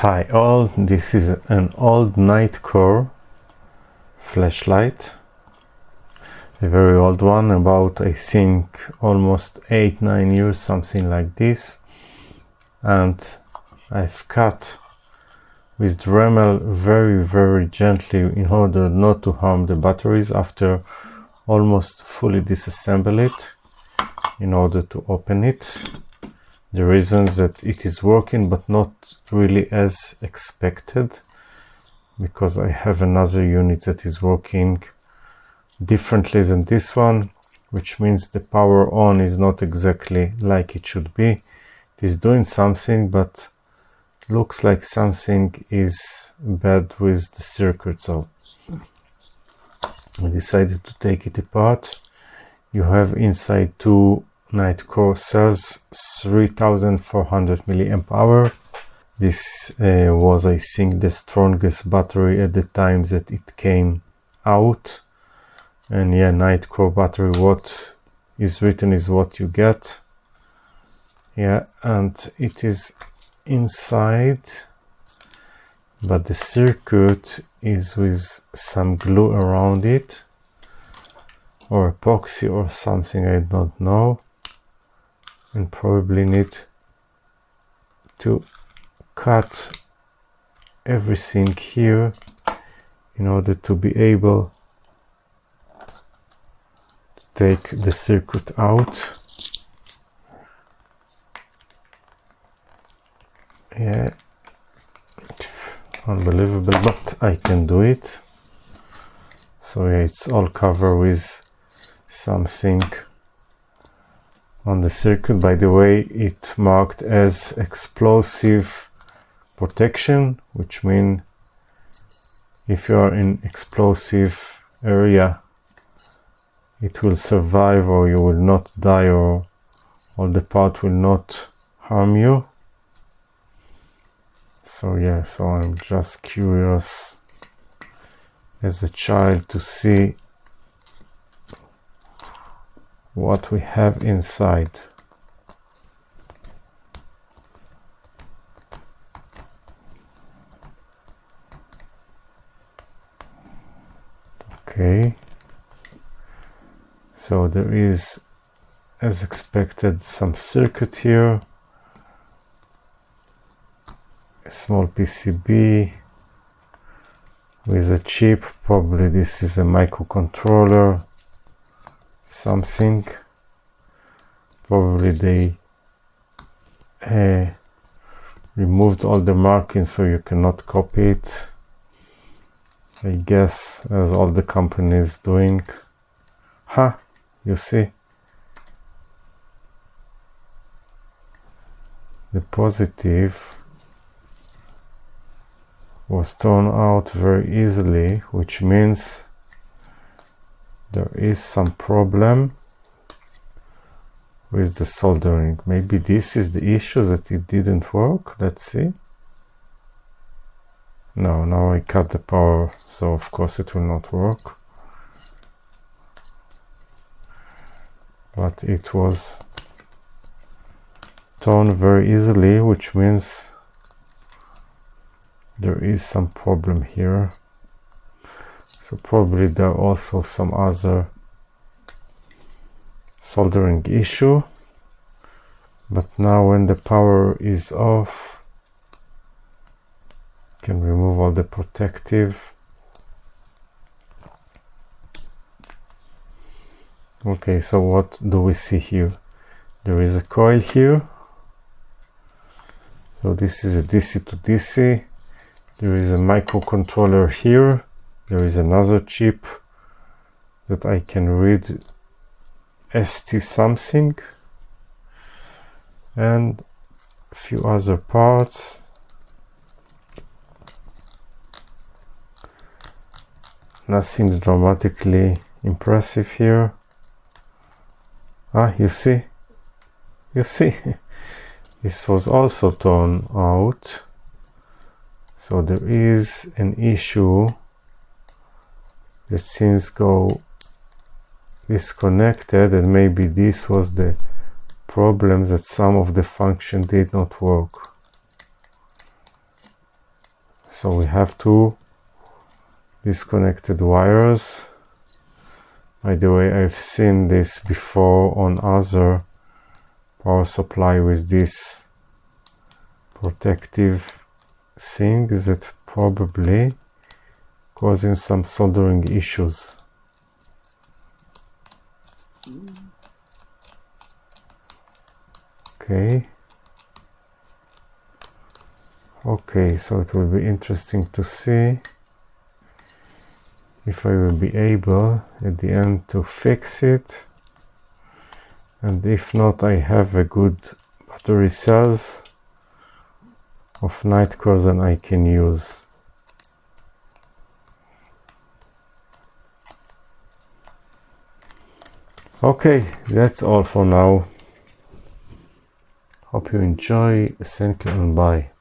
Hi all, this is an old nitecore flashlight, a very old one, about I think almost 8-9 years, something like this, and I've cut with Dremel very gently in order not to harm the batteries after almost fully disassemble it in order to open it. The reasons that it is working but not really as expected, because I have another unit that is working differently than this one, which means the power on is not exactly like it should be. It is doing something, but looks like something is bad with the circuit, so I decided to take it apart. You have inside two nitecore cells, 3400 milliamp hour. This was, I think, the strongest battery at the time that it came out. And yeah, nitecore battery, what is written is what you get. Yeah, and it is inside, but the circuit is with some glue around it, or epoxy or something, I don't know, and probably need to cut everything here in order to be able to take the circuit out. Yeah, unbelievable, but I can do it. So yeah, it's all covered with something on the circuit. By the way, it marked as explosive protection, which means if you are in explosive area, it will survive, or you will not die, or the part will not harm you. So yeah, so I'm just curious as a child to see what we have inside. Okay, so there is, as expected, some circuit here, a small PCB with a chip. Probably this is a microcontroller, something. Probably they removed all the markings so you cannot copy it, I guess, as all the companies doing. You see, the positive was torn out very easily, which means there is some problem with the soldering. Maybe this is the issue, that it didn't work. Let's see. No, now I cut the power, so of course it will not work. But it was torn very easily, which means there is some problem here. So probably there are also some other soldering issue. But now when the power is off, you can remove all the protective. Okay, so what do we see here? There is a coil here. So this is a DC to DC. There is a microcontroller here. There is another chip that I can read ST something, and a few other parts. Nothing dramatically impressive here. You see, this was also torn out. So there is an issue that things go disconnected, and maybe this was the problem, that some of the function did not work. So we have two disconnected wires. By the way, I've seen this before on other power supply with this protective thing that probably causing some soldering issues. Okay, so it will be interesting to see if I will be able at the end to fix it, and if not, I have a good battery cells of nitecore that I can use. Okay, that's all for now. Hope you enjoy. Thank you and bye.